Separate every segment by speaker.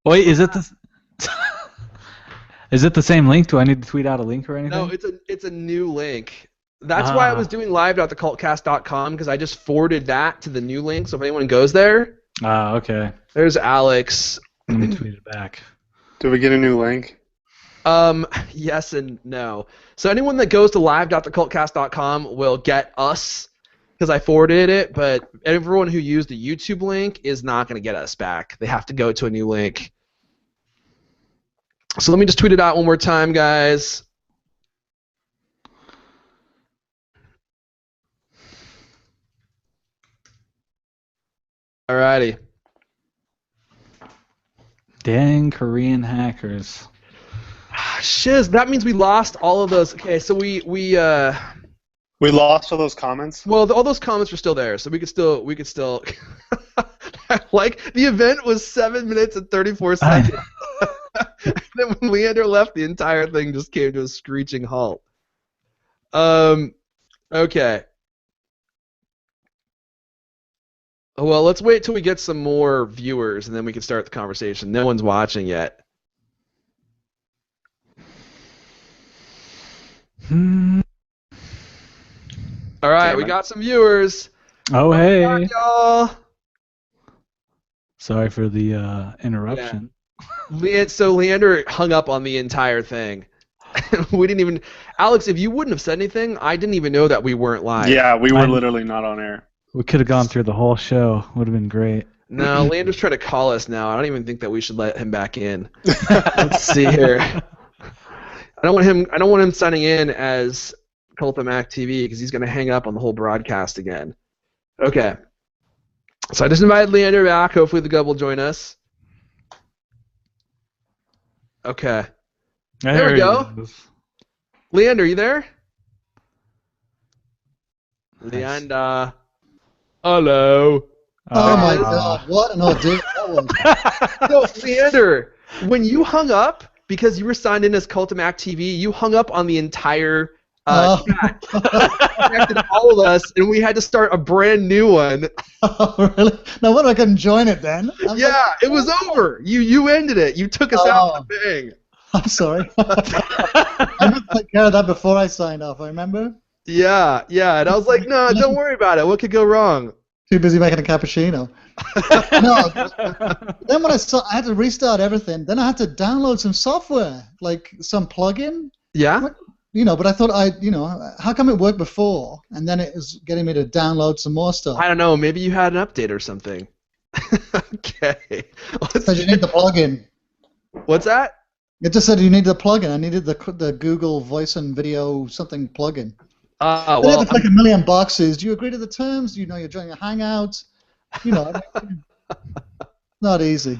Speaker 1: Wait, is it the is it the same link? Do I need to tweet out a link or anything?
Speaker 2: No, it's a new link. That's why I
Speaker 1: Ah.
Speaker 2: was doing live.thecultcast.com because I just forwarded that to the new link. So if anyone goes there,
Speaker 1: Okay.
Speaker 2: there's Alex.
Speaker 1: Let me tweet it back.
Speaker 3: Do we get a new link?
Speaker 2: Yes and no. So anyone that goes to live.thecultcast.com will get us because I forwarded it, but everyone who used the YouTube link is not going to get us back. They have to go to a new link. So let me just tweet it out one more time, guys. Alrighty.
Speaker 1: Dang Korean hackers.
Speaker 2: Shiz, that means we lost all of those. Okay, so we
Speaker 3: lost all those comments.
Speaker 2: well, all those comments are still there, so we could still like the event was 7 minutes and 34 seconds. And then when Leander left, the entire thing just came to a screeching halt. Okay. Well, let's wait till we get some more viewers, and then we can start the conversation. No one's watching yet. All right,
Speaker 3: Damn
Speaker 2: we
Speaker 3: it.
Speaker 2: got some viewers.
Speaker 1: Oh hey.
Speaker 2: Hi, y'all.
Speaker 1: Sorry for the interruption.
Speaker 2: So Leander hung up on the entire thing. We didn't even. Alex, if you wouldn't have said anything, I didn't even know that we weren't live.
Speaker 3: Yeah, we were literally not on air.
Speaker 1: We could have gone through the whole show. Would have been great.
Speaker 2: No, Leander's trying to call us now. I don't even think that we should let him back in. Let's see here. I don't want him signing in as Cultamac TV because he's going to hang up on the whole broadcast again. Okay. So I just invited Leander back. Hopefully the Gub will join us. Okay. There we go. Leander, you there?
Speaker 1: Nice.
Speaker 2: Leander. Hello.
Speaker 4: Oh my
Speaker 2: Guys.
Speaker 4: God! What an ordeal that was.
Speaker 2: So, Leander, when you hung up, because you were signed in as Cultamac TV, you hung up on the entire chat. Connected all of us, and we had to start a brand new one.
Speaker 4: Oh, really? No wonder I couldn't join it then.
Speaker 2: Yeah, it was over. You ended it. You took us out of the thing.
Speaker 4: I'm sorry. I meant to take care of that before I signed off. I remember.
Speaker 2: Yeah, and I was like, no, don't worry about it. What could go wrong?
Speaker 4: Too busy making a cappuccino. No. Then when I had to restart everything. Then I had to download some software, like some plugin.
Speaker 2: Yeah?
Speaker 4: But I thought how come it worked before, and then it was getting me to download some more stuff.
Speaker 2: I don't know. Maybe you had an update or something. Okay.
Speaker 4: Said you need the plugin.
Speaker 2: What's that?
Speaker 4: It just said you need the plugin. I needed the Google Voice and Video something plugin. They had
Speaker 2: Well,
Speaker 4: to click a million boxes. Do you agree to the terms? You're joining a Hangout. Not easy.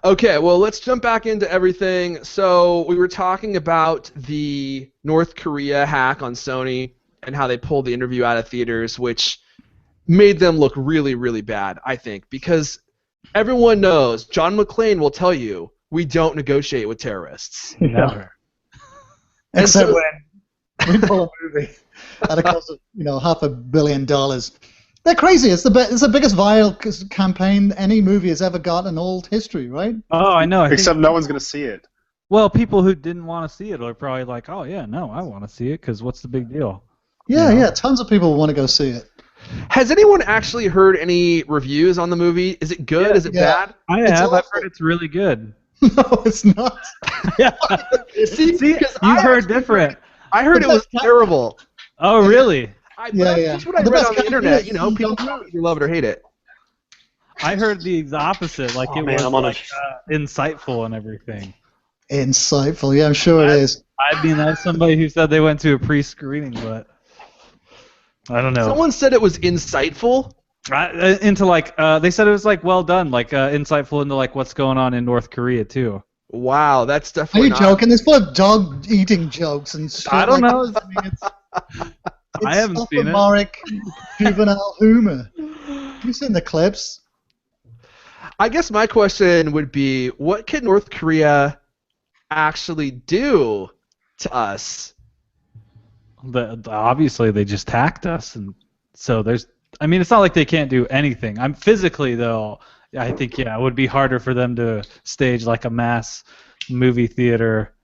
Speaker 2: okay, well, let's jump back into everything. So we were talking about the North Korea hack on Sony and how they pulled the interview out of theaters, which made them look really, really bad, I think, because everyone knows, John McClane will tell you, we don't negotiate with terrorists.
Speaker 1: Never.
Speaker 4: Except
Speaker 2: so-
Speaker 4: when we pull a movie at a cost of $500 million. They're crazy. It's the biggest viral campaign any movie has ever got in all history, right?
Speaker 1: Oh, I know.
Speaker 3: Except no one's going to see it.
Speaker 1: Well, people who didn't want to see it are probably like, oh yeah, no, I want to see it because what's the big deal?
Speaker 4: Yeah. Tons of people want to go see it.
Speaker 2: Has anyone actually heard any reviews on the movie? Is it good? Is it bad?
Speaker 1: I
Speaker 4: It's
Speaker 1: have. I've
Speaker 4: awful.
Speaker 1: heard it's really good.
Speaker 4: No, it's not.
Speaker 1: Yeah.
Speaker 2: See, because
Speaker 1: You've heard different.
Speaker 2: I heard it was terrible.
Speaker 1: Oh, really?
Speaker 2: That's just what I read on the internet.
Speaker 4: People
Speaker 2: People either love it or hate it.
Speaker 1: I heard the opposite. Like
Speaker 3: Oh,
Speaker 1: it
Speaker 3: man,
Speaker 1: was
Speaker 3: I'm on a-
Speaker 1: like, insightful and everything.
Speaker 4: Insightful. Yeah, I'm sure it is.
Speaker 1: I mean, that's somebody who said they went to a pre-screening, but I don't know.
Speaker 2: Someone said it was insightful.
Speaker 1: They said it was like well done, like insightful into like what's going on in North Korea too.
Speaker 2: Wow, that's
Speaker 4: Are
Speaker 2: definitely
Speaker 4: you
Speaker 2: not.
Speaker 4: joking? It's full of dog eating jokes and shit.
Speaker 1: I don't
Speaker 4: like
Speaker 1: know.
Speaker 4: that. I mean, it's
Speaker 1: I haven't seen it.
Speaker 4: sophomoric juvenile humor. You've seen the clips.
Speaker 2: I guess my question would be, what can North Korea actually do to us?
Speaker 1: Obviously they just hacked us, and so there's. I mean, it's not like they can't do anything. I'm physically though. I think it would be harder for them to stage like a mass movie theater,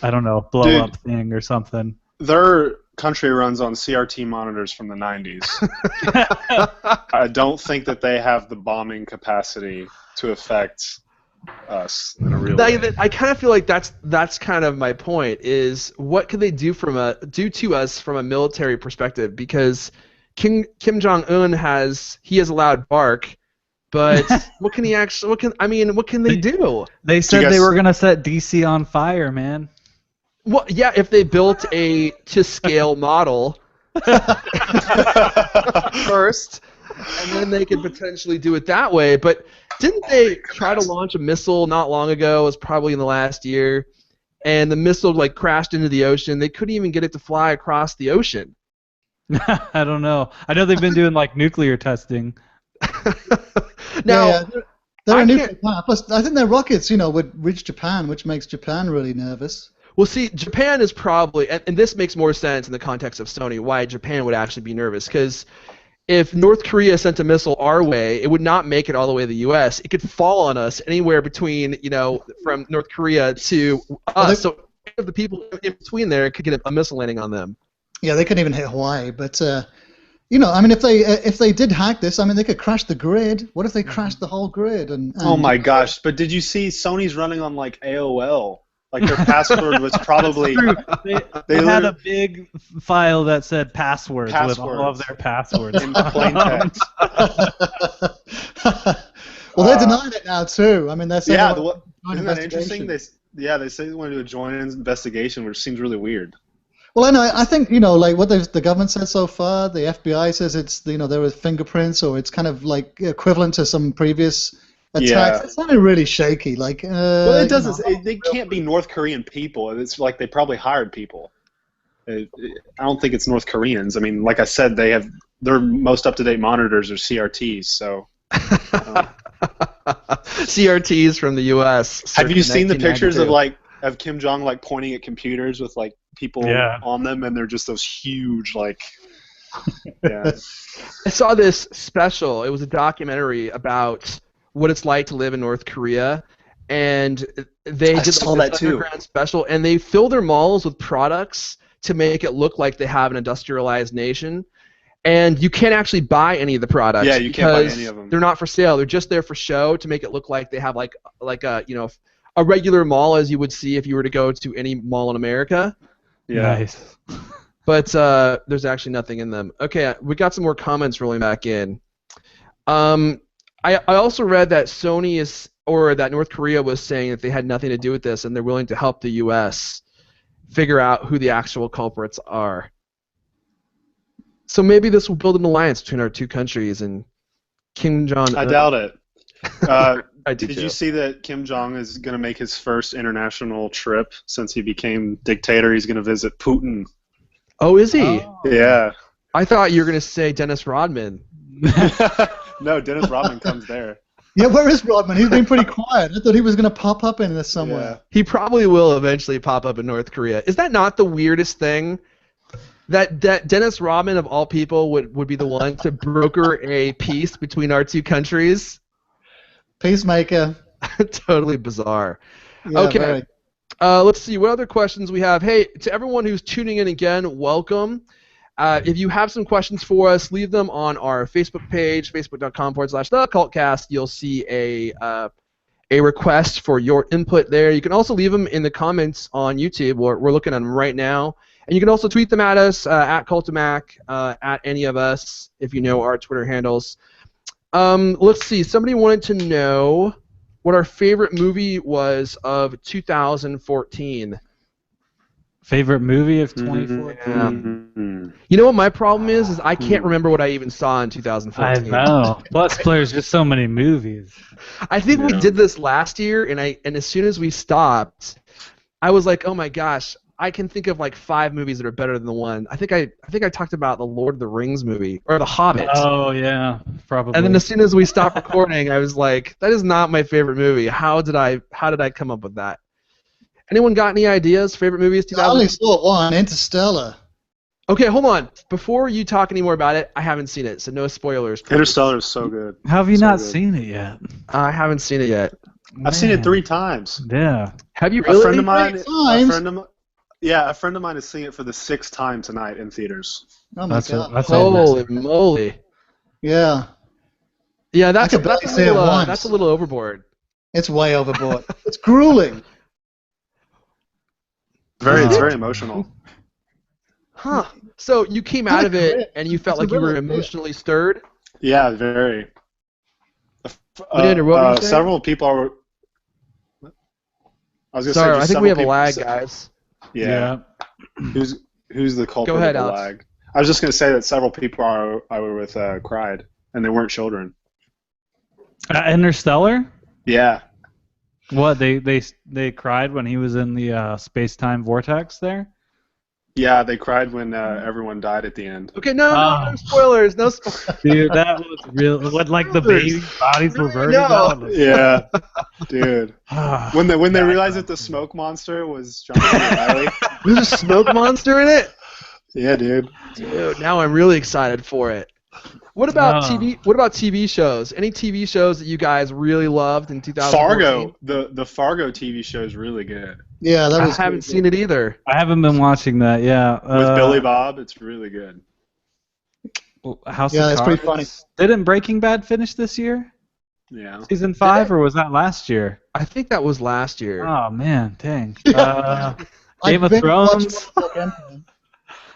Speaker 1: I don't know, blow
Speaker 3: Dude.
Speaker 1: up thing or something.
Speaker 3: Their country runs on CRT monitors from the 90s. I don't think that they have the bombing capacity to affect us in a real way.
Speaker 2: I kind of feel like that's kind of my point. Is what can they do to us from a military perspective? Because Kim Jong Un has allowed bark, but what can they do?
Speaker 1: They said
Speaker 3: guys-
Speaker 1: they were gonna set DC on fire, man.
Speaker 2: Well, yeah, if they built a to scale model first, and then they could potentially do it that way. But didn't they try to launch a missile not long ago? It was probably in the last year, and the missile like crashed into the ocean. They couldn't even get it to fly across the ocean.
Speaker 1: I don't know. I know they've been doing like nuclear testing.
Speaker 2: Now,
Speaker 4: they're
Speaker 2: I
Speaker 4: a nuclear
Speaker 2: can't-
Speaker 4: power. Plus, I think their rockets, would reach Japan, which makes Japan really nervous.
Speaker 2: well, see, Japan is probably, and this makes more sense in the context of Sony, why Japan would actually be nervous, because if North Korea sent a missile our way, it would not make it all the way to the U.S. It could fall on us anywhere between, from North Korea to us. So if the people in between there could get a missile landing on them.
Speaker 4: Yeah, they couldn't even hit Hawaii. But if they did hack this, they could crash the grid. What if they crashed the whole grid? And
Speaker 3: Oh my gosh! But did you see Sony's running on like AOL? Like their password was probably
Speaker 1: They had a big file that said passwords with all of
Speaker 3: Passwords.
Speaker 1: their passwords.
Speaker 3: in plain text.
Speaker 4: Well, they're denying it now too. They're saying
Speaker 3: Yeah,
Speaker 4: they want a joint
Speaker 3: isn't that interesting?
Speaker 4: investigation.
Speaker 3: They say they want to do a joint investigation, which seems really weird.
Speaker 4: Well, I know. I think like what the government said so far. The FBI says it's there were fingerprints, or it's kind of like equivalent to some previous attacks.
Speaker 3: Yeah.
Speaker 4: It's sounded really shaky. Like,
Speaker 3: Well, it doesn't. They can't be North Korean people. It's like they probably hired people. I don't think it's North Koreans. Like I said, their most up-to-date monitors are CRTs. So.
Speaker 2: CRTs from the U.S.
Speaker 3: Have you seen the pictures of
Speaker 2: 1992?
Speaker 3: of Kim Jong pointing at computers with people on them, and they're just those huge yeah.
Speaker 2: I saw this special. It was a documentary about what it's like to live in North Korea, and they did
Speaker 3: saw
Speaker 2: this
Speaker 3: that too.
Speaker 2: underground special, and they fill their malls with products to make it look like they have an industrialized nation. And you can't actually buy any of the products.
Speaker 3: Yeah, you can't buy
Speaker 2: because
Speaker 3: any of them.
Speaker 2: They're not for sale. They're just there for show to make it look like they have a regular mall as you would see if you were to go to any mall in America.
Speaker 3: Yeah.
Speaker 1: Nice.
Speaker 2: But there's actually nothing in them. Okay, we got some more comments rolling back in. I also read that that North Korea was saying that they had nothing to do with this and they're willing to help the U.S. figure out who the actual culprits are. So maybe this will build an alliance between our two countries and Kim Jong.
Speaker 3: I doubt it.
Speaker 2: I do
Speaker 3: Did
Speaker 2: too.
Speaker 3: you see that Kim Jong is going to make his first international trip since he became dictator? He's going to visit Putin.
Speaker 2: Oh, is he?
Speaker 3: Yeah.
Speaker 2: I thought you were going to say Dennis Rodman.
Speaker 3: No, Dennis Rodman comes there.
Speaker 4: Yeah, where is Rodman? He's been pretty quiet. I thought he was going to pop up in this somewhere.
Speaker 2: He probably will eventually pop up in North Korea. Is that not the weirdest thing? That Dennis Rodman, of all people, would be the one to broker a peace between our two countries?
Speaker 4: Peacemaker.
Speaker 2: Totally bizarre.
Speaker 4: Yeah,
Speaker 2: Okay.
Speaker 4: very.
Speaker 2: Let's see what other questions we have. Hey, to everyone who's tuning in again, welcome. If you have some questions for us, leave them on our Facebook page, facebook.com/thecultcast. You'll see a request for your input there. You can also leave them in the comments on YouTube. We're looking at them right now. And you can also tweet them at us, at Cultamac, at any of us, if you know our Twitter handles. Let's see. Somebody wanted to know what our favorite movie was of 2014.
Speaker 1: Favorite movie of 2014?
Speaker 3: Mm-hmm.
Speaker 2: You know what my problem is I can't remember what I even saw in
Speaker 1: I
Speaker 2: 2014.
Speaker 1: know. Plus, there's just so many movies.
Speaker 2: I think we
Speaker 3: Yeah.
Speaker 2: did this last year, and as soon as we stopped, I was like, oh my gosh, I can think of like 5 movies that are better than the one. I think I talked about the Lord of the Rings movie or the Hobbit.
Speaker 1: Oh yeah, probably.
Speaker 2: And then as soon as we stopped recording, I was like, that is not my favorite movie. How did I come up with that? Anyone got any ideas? Favorite movies
Speaker 4: I only
Speaker 2: 2000?
Speaker 4: saw one, Interstellar.
Speaker 2: Okay, hold on. Before you talk any more about it, I haven't seen it, so no spoilers. Please.
Speaker 3: Interstellar is so good.
Speaker 1: How have you
Speaker 3: So
Speaker 1: not
Speaker 3: good.
Speaker 1: seen it yet?
Speaker 2: I haven't seen it yet.
Speaker 3: I've seen it
Speaker 1: Man.
Speaker 3: 3 times.
Speaker 1: Yeah.
Speaker 2: Have you
Speaker 3: A
Speaker 2: really?
Speaker 3: friend of mine.
Speaker 4: times?
Speaker 3: A friend of mine is seeing it for the 6th time tonight in theaters.
Speaker 4: Oh my
Speaker 1: That's
Speaker 4: god.
Speaker 1: that's
Speaker 2: Holy moly!
Speaker 4: Yeah,
Speaker 2: Yeah, that's
Speaker 4: I could barely say it once.
Speaker 2: that's a little overboard.
Speaker 4: it's way overboard. It's grueling.
Speaker 3: It's very emotional.
Speaker 2: Huh. So you came out of it and you felt like you were emotionally stirred?
Speaker 3: Yeah, very.
Speaker 2: Leander, what were you saying?
Speaker 3: Several people are. I was gonna
Speaker 2: Sorry,
Speaker 3: say,
Speaker 2: I
Speaker 3: just
Speaker 2: think we have a
Speaker 3: several
Speaker 2: lag,
Speaker 3: people-
Speaker 2: guys.
Speaker 3: Yeah. Who's the culprit
Speaker 2: Go ahead,
Speaker 3: of the
Speaker 2: Alex.
Speaker 3: lag? I was just gonna say that several people I were with cried, and they weren't children.
Speaker 1: Interstellar?
Speaker 3: Yeah.
Speaker 1: What they cried when he was in the space-time vortex there?
Speaker 3: Yeah, they cried when everyone died at the end.
Speaker 2: Okay, no
Speaker 1: Oh.
Speaker 2: spoilers, no spoilers.
Speaker 1: Dude, that was real. What, like the baby bodies were burned
Speaker 2: No.
Speaker 1: out?
Speaker 3: Yeah, dude.
Speaker 1: Ah.
Speaker 3: When they realized that the smoke monster was John C. Reilly.
Speaker 2: There's a smoke monster in it?
Speaker 3: Yeah, dude.
Speaker 2: Dude, now I'm really excited for it. What about
Speaker 1: Oh.
Speaker 2: TV? What about TV shows? Any TV shows that you guys really loved in 2014?
Speaker 3: Fargo. The Fargo TV show is really good.
Speaker 4: Yeah, that
Speaker 2: I
Speaker 4: was.
Speaker 2: haven't seen it either.
Speaker 1: I haven't been watching that. Yeah.
Speaker 3: With Billy Bob, it's really good.
Speaker 1: House
Speaker 4: Yeah,
Speaker 1: of
Speaker 4: that's pretty
Speaker 1: Cards. Didn't Breaking Bad finish this year?
Speaker 3: Yeah.
Speaker 1: Season 5, or was that last year?
Speaker 2: I think that was last year.
Speaker 1: Oh man, dang.
Speaker 4: I've
Speaker 1: Game of
Speaker 4: been watching
Speaker 1: Thrones.
Speaker 4: one book and-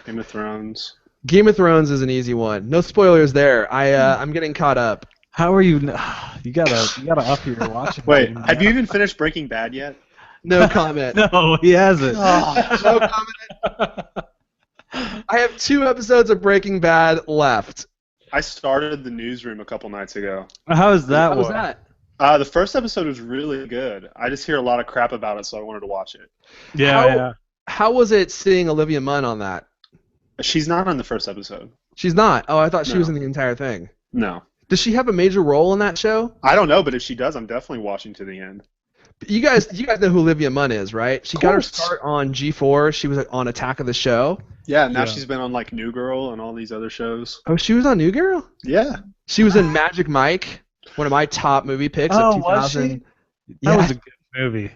Speaker 3: Game of Thrones.
Speaker 2: Game of Thrones is an easy one. No spoilers there. I'm getting caught up.
Speaker 1: How are you? You gotta up your watching.
Speaker 3: Wait,
Speaker 1: game.
Speaker 3: have you even finished Breaking Bad yet?
Speaker 2: No comment.
Speaker 1: No, he hasn't.
Speaker 4: Oh,
Speaker 2: No comment. I have 2 episodes of Breaking Bad left.
Speaker 3: I started The Newsroom a couple nights ago.
Speaker 1: How is that
Speaker 2: How was
Speaker 1: one?
Speaker 2: that?
Speaker 3: The first episode was really good. I just hear a lot of crap about it, so I wanted to watch it.
Speaker 1: Yeah.
Speaker 2: How was it seeing Olivia Munn on that?
Speaker 3: She's not on the first episode.
Speaker 2: She's not. Oh, I thought she
Speaker 3: No.
Speaker 2: was in the entire thing.
Speaker 3: No.
Speaker 2: Does she have a major role in that show?
Speaker 3: I don't know, but if she does, I'm definitely watching to the end.
Speaker 2: You guys know who Olivia Munn is, right? She got her
Speaker 3: course.
Speaker 2: start on G4. She was on Attack of the Show.
Speaker 3: Yeah, now
Speaker 1: Yeah.
Speaker 3: she's been on like New Girl and all these other shows.
Speaker 2: Oh, she was on New Girl?
Speaker 3: Yeah.
Speaker 2: She was in Magic Mike, one of my top movie picks
Speaker 1: Oh,
Speaker 2: of 2000.
Speaker 1: was she? That
Speaker 2: Yeah.
Speaker 1: was a good movie.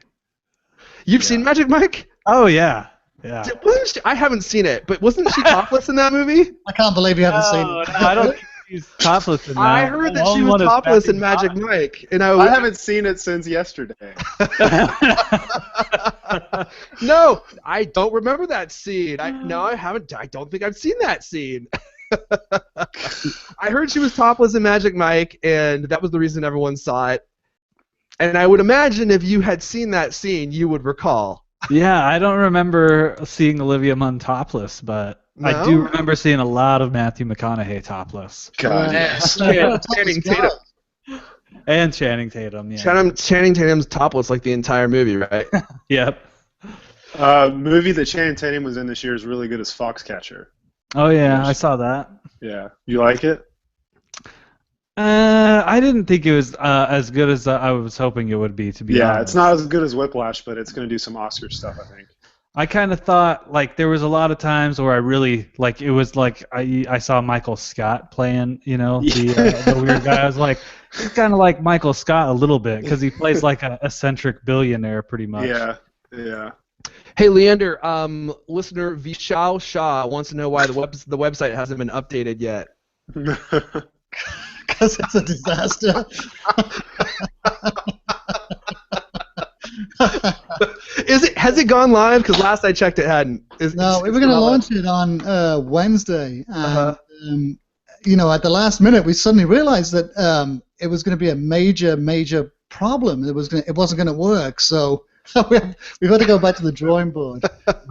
Speaker 2: You've
Speaker 3: Yeah.
Speaker 2: seen Magic Mike?
Speaker 1: Oh yeah. Yeah.
Speaker 2: Wasn't she, I haven't seen it, but wasn't she topless in that movie?
Speaker 4: I can't believe you haven't seen
Speaker 1: No,
Speaker 4: it.
Speaker 1: no, I don't think she's topless in that.
Speaker 2: I heard that
Speaker 1: The
Speaker 2: she
Speaker 1: only
Speaker 2: was
Speaker 1: one is
Speaker 2: topless in
Speaker 1: Matthew
Speaker 2: Magic Mike, and
Speaker 3: I haven't seen it since yesterday.
Speaker 1: McConaughey.
Speaker 2: No, I don't remember that scene. No, I haven't. I don't think I've seen that scene. I heard she was topless in Magic Mike, and that was the reason everyone saw it. And I would imagine if you had seen that scene, you would recall.
Speaker 1: Yeah, I don't remember seeing Olivia Munn topless, but I
Speaker 2: No?
Speaker 1: do remember seeing a lot of Matthew McConaughey topless.
Speaker 3: God,
Speaker 4: Yeah.
Speaker 3: yes.
Speaker 2: Channing Tatum.
Speaker 1: And Channing Tatum, yeah.
Speaker 2: Channing Tatum's topless like the entire movie, right?
Speaker 1: Yep.
Speaker 3: Movie that Channing Tatum was in this year is really good as Foxcatcher.
Speaker 1: Oh yeah, I saw that.
Speaker 3: Yeah. You like it?
Speaker 1: I didn't think it was as good as I was hoping it would be, to be honest.
Speaker 3: Yeah, it's not as good as Whiplash, but it's going to do some Oscar stuff, I think.
Speaker 1: I kind of thought, like, there was a lot of times where I really, like, it was like I saw Michael Scott playing, the weird guy. I was like, he's kind of like Michael Scott a little bit, because he plays like an eccentric billionaire pretty much.
Speaker 3: Yeah, yeah.
Speaker 2: Hey, Leander, listener Vishal Shah wants to know why the website hasn't been updated yet.
Speaker 4: Because it's a disaster.
Speaker 2: Has it gone live? Because last I checked, it hadn't.
Speaker 4: No, we were going to launch it on Wednesday, and
Speaker 2: Uh-huh.
Speaker 4: At the last minute, we suddenly realized that it was going to be a major problem. It wasn't going to work, so we've had to go back to the drawing board.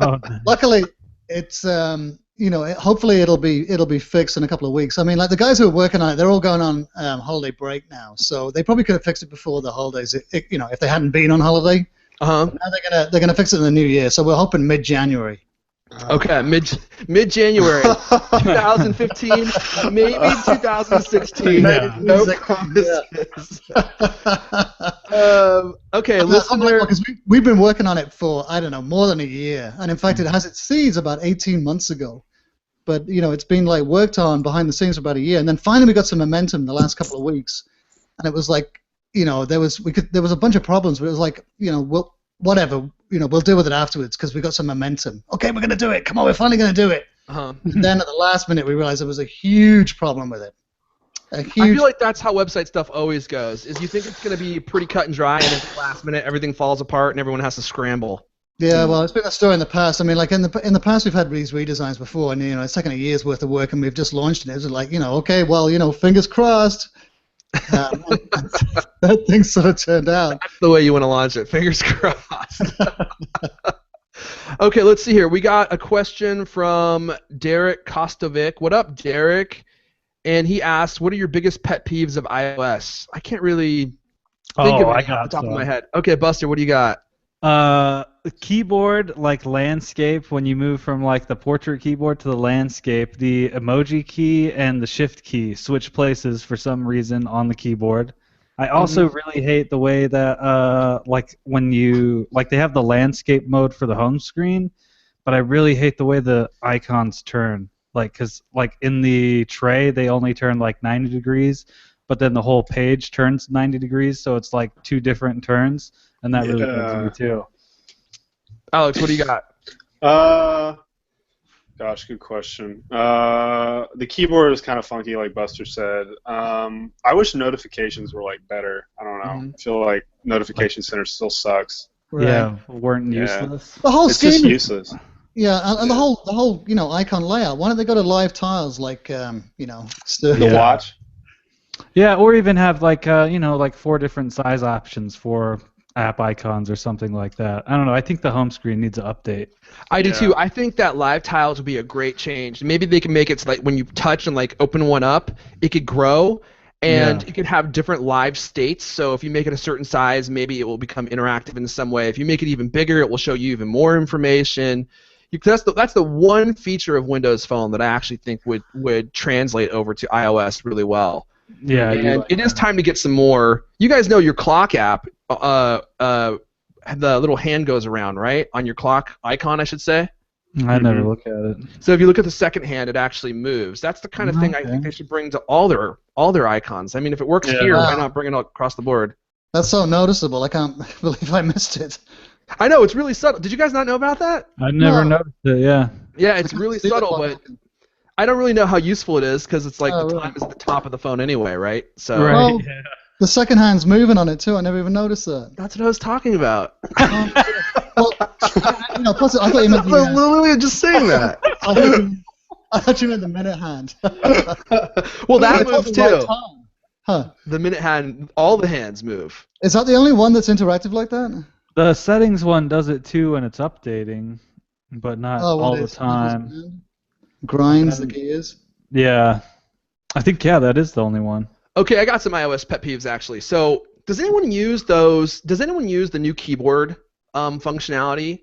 Speaker 1: Oh,
Speaker 4: Luckily, it's hopefully it'll be fixed in a couple of weeks. I mean, like the guys who are working on it, they're all going on holiday break now, so they probably could have fixed it before the holidays. If they hadn't been on holiday.
Speaker 2: Uh-huh.
Speaker 4: Now they're gonna fix it in the new year, so we're hoping mid-January.
Speaker 2: Okay, mid-January, 2015, maybe 2016.
Speaker 1: Yeah.
Speaker 2: No promises. Okay, listener.
Speaker 4: Because we've been working on it for, I don't know, more than a year, and in fact, it has its seeds about 18 months ago. but it's been like worked on behind the scenes for about a year, and then finally we got some momentum the last couple of weeks, and it was like there was a bunch of problems, but it was like we'll whatever we'll deal with it afterwards because we got some momentum. Okay, we're gonna do it. Come on, we're finally gonna do it. And then at the last minute we realized there was a huge problem with it.
Speaker 2: I feel like that's how website stuff always goes. Is you think it's going to be pretty cut and dry, and at the last minute everything falls apart and everyone has to scramble.
Speaker 4: Yeah, well, it's been a story in the past. I mean, like in the past we've had these redesigns before, and it's taken a year's worth of work, and we've just launched it. It was like okay, well, fingers crossed. That thing sort of turned out.
Speaker 2: That's the way you want to launch it. Fingers crossed. Okay, let's see here. We got a question from Derek Kostovic. What up, Derek? And he asked, what are your biggest pet peeves of iOS? I can't really think of it off the top of my head. Okay, Buster, what do you got?
Speaker 1: Keyboard, like landscape, when you move from like the portrait keyboard to the landscape, the emoji key and the shift key switch places for some reason on the keyboard. I also really hate the way that like when you they have the landscape mode for the home screen, but I really hate the way the icons turn. Because in the tray they only turn like 90 degrees, but then the whole page turns 90 degrees, so it's like two different turns, and that really bugs me too.
Speaker 2: Alex, what do you got?
Speaker 3: Gosh, good question. The keyboard is kind of funky, like Buster said. I wish notifications were better. I don't know. I feel like notification center still sucks.
Speaker 1: Right. Yeah, weren't useless.
Speaker 4: The whole
Speaker 3: it's just useless.
Speaker 4: Yeah, and the whole icon layout. Why don't they go to live tiles
Speaker 3: the watch?
Speaker 1: Yeah, or even have like 4 different size options for app icons or something like that. I don't know. I think the home screen needs an update.
Speaker 2: I do too. I think that live tiles would be a great change. Maybe they can make it so when you touch and open one up, it could grow. And you can have different live states. So if you make it a certain size, maybe it will become interactive in some way. If you make it even bigger, it will show you even more information. That's the one feature of Windows Phone that I actually think would translate over to iOS really well.
Speaker 1: Yeah,
Speaker 2: and it is time to get some more. You guys know your clock app. The little hand goes around, right, on your clock icon, I should say.
Speaker 1: I never look at it.
Speaker 2: So if you look at the second hand, it actually moves. That's the kind of thing I think they should bring to all their icons. I mean, if it works here, why not bring it across the board?
Speaker 4: That's so noticeable. I can't believe I missed it.
Speaker 2: I know, it's really subtle. Did you guys not know about that?
Speaker 1: I never noticed it, yeah.
Speaker 2: Yeah, it's really subtle, but I don't really know how useful it is because it's the time is at the top of the phone anyway, right? So
Speaker 4: well, the second hand's moving on it too. I never even noticed that.
Speaker 2: That's what I was talking about.
Speaker 4: Well, plus I thought you meant
Speaker 2: the, literally just saying that.
Speaker 4: I thought you meant the minute hand.
Speaker 2: Well, that moves too.
Speaker 4: Huh.
Speaker 2: The minute hand, all the hands move.
Speaker 4: Is that the only one that's interactive like that?
Speaker 1: The settings one does it too when it's updating, but not all the time.
Speaker 4: Grinds the gears.
Speaker 1: Yeah. I think, that is the only one.
Speaker 2: Okay, I got some iOS pet peeves actually. So, does anyone use those? Does anyone use the new keyboard functionality?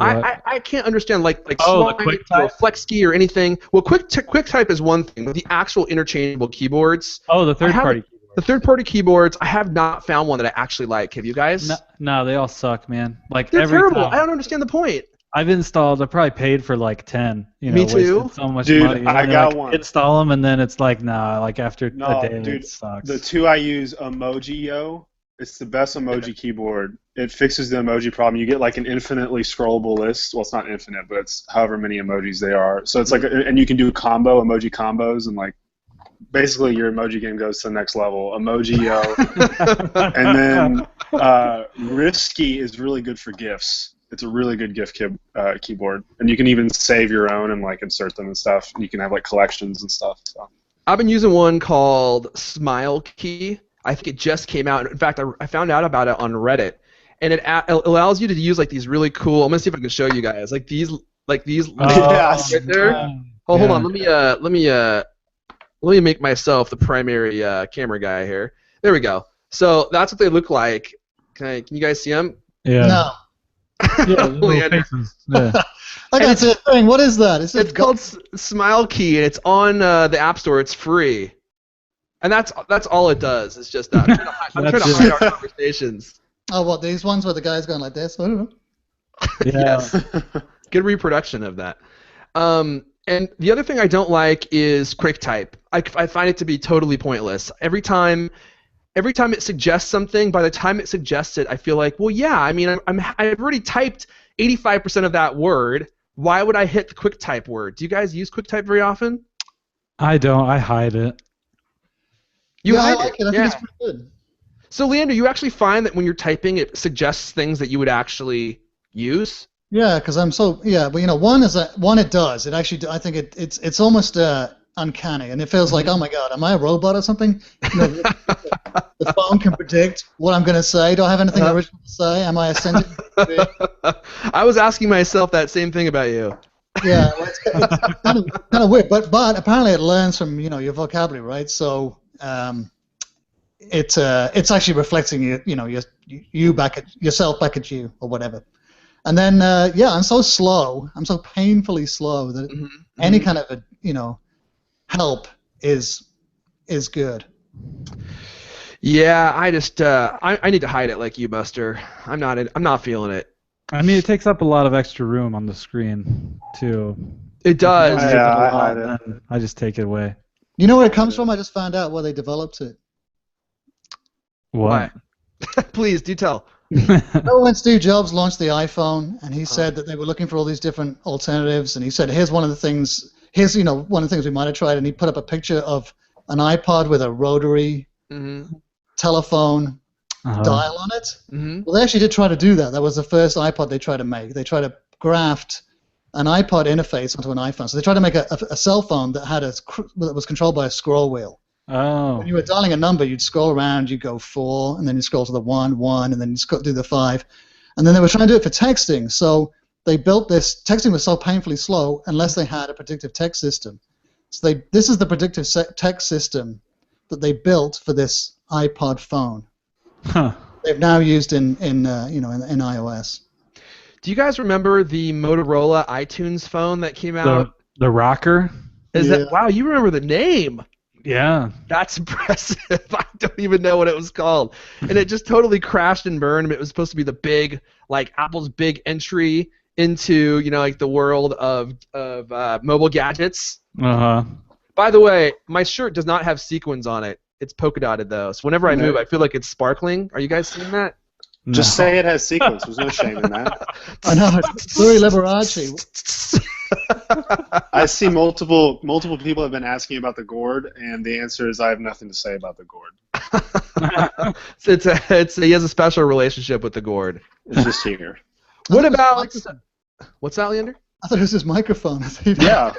Speaker 2: I can't understand like
Speaker 1: the QuickType
Speaker 2: or Flex key or anything. Well, QuickType is one thing, but the actual interchangeable keyboards.
Speaker 1: Oh, the third-party keyboards.
Speaker 2: The third-party keyboards, I have not found one that I actually like. Have you guys?
Speaker 1: No, they all suck, man.
Speaker 2: They're terrible. I don't understand the point.
Speaker 1: I probably paid for 10.
Speaker 2: Me too.
Speaker 1: So much
Speaker 3: dude,
Speaker 1: money.
Speaker 3: I got one.
Speaker 1: Install them, and then it's after a day,
Speaker 3: dude,
Speaker 1: it sucks.
Speaker 3: The two I use, Emojio, it's the best emoji keyboard. It fixes the emoji problem. You get an infinitely scrollable list. Well, it's not infinite, but it's however many emojis they are. So it's and you can do emoji combos, and basically your emoji game goes to the next level. Emojio. And then Risky is really good for GIFs. It's a really good GIF keyboard. And you can even save your own and insert them and stuff. And you can have collections and stuff. So.
Speaker 2: I've been using one called Smile Key. I think it just came out. In fact, I found out about it on Reddit. And it allows you to use these really cool. I'm gonna see if I can show you guys these right there. Hold on. Let me make myself the primary camera guy here. There we go. So that's what they look like. Can you guys see them?
Speaker 1: Yeah.
Speaker 4: No.
Speaker 1: Yeah, faces. Yeah.
Speaker 4: I got the thing. What is that?
Speaker 2: It's called Smile Key, and it's on the App Store. It's free, and that's all it does. It's just that. I'm trying to hide our conversations.
Speaker 4: Oh, what, these ones where the guy's going like this? I don't know.
Speaker 1: Yeah.
Speaker 2: Yes. Good reproduction of that. And the other thing I don't like is QuickType. I find it to be totally pointless. Every time it suggests something, by the time it suggests it, I feel like, well, yeah, I mean, I've already typed 85% of that word. Why would I hit the QuickType word? Do you guys use QuickType very often?
Speaker 1: I don't. I hide it.
Speaker 2: You
Speaker 4: I
Speaker 2: hide
Speaker 4: like it. I think it's pretty good.
Speaker 2: So, Leander, you actually find that when you're typing, it suggests things that you would actually use?
Speaker 4: Yeah, because I'm so but one it does. It actually I think it's almost uncanny, and it feels like, oh my God, am I a robot or something? The phone can predict what I'm going to say. Do I have anything original to say? Am I a sentient?
Speaker 2: I was asking myself that same thing about you.
Speaker 4: Yeah, well, it's kind of weird, but apparently it learns from your vocabulary, right? So it's actually reflecting you back at yourself back at you or whatever. And then I'm so slow. I'm so painfully slow that any kind of help is good.
Speaker 2: Yeah, I just I need to hide it like you, Buster. I'm not feeling it.
Speaker 1: I mean, it takes up a lot of extra room on the screen too.
Speaker 2: It does.
Speaker 3: Yeah, I hide it.
Speaker 1: And I just take it away.
Speaker 4: You know where it comes from? I just found out where they developed it.
Speaker 1: What?
Speaker 2: Please do tell.
Speaker 4: Remember when Steve Jobs launched the iPhone, and he said that they were looking for all these different alternatives, and he said, here's one of the things we might have tried, and he put up a picture of an iPod with a rotary telephone dial on it. Well, they actually did try to do that. That was the first iPod they tried to make. They tried to graft an iPod interface onto an iPhone. So they tried to make a cell phone that that was controlled by a scroll wheel.
Speaker 1: Oh.
Speaker 4: When you were dialing a number, you'd scroll around, you'd go 4, and then you'd scroll to the 1, 1, and then you'd do the 5. And then they were trying to do it for texting. So they built this. Texting was so painfully slow unless they had a predictive text system. So this is the predictive text system that they built for this iPod phone.
Speaker 1: Huh.
Speaker 4: They've now used in iOS.
Speaker 2: Do you guys remember the Motorola iTunes phone that came out?
Speaker 1: The rocker?
Speaker 2: Wow, you remember the name.
Speaker 1: Yeah.
Speaker 2: That's impressive. I don't even know what it was called. And it just totally crashed and burned. It was supposed to be the big, Apple's big entry into, the world of mobile gadgets.
Speaker 1: Uh-huh.
Speaker 2: By the way, my shirt does not have sequins on it. It's polka dotted, though. So whenever I move, I feel like it's sparkling. Are you guys seeing that?
Speaker 1: No.
Speaker 3: Just say it has sequence. There's no shame in that.
Speaker 4: I know. It's Louis Liberace.
Speaker 3: I see multiple people have been asking about the gourd, and the answer is I have nothing to say about the gourd.
Speaker 2: He has a special relationship with the gourd.
Speaker 3: It's just here.
Speaker 2: What about... What's that, Leander?
Speaker 4: I thought it was his microphone.
Speaker 3: Yeah.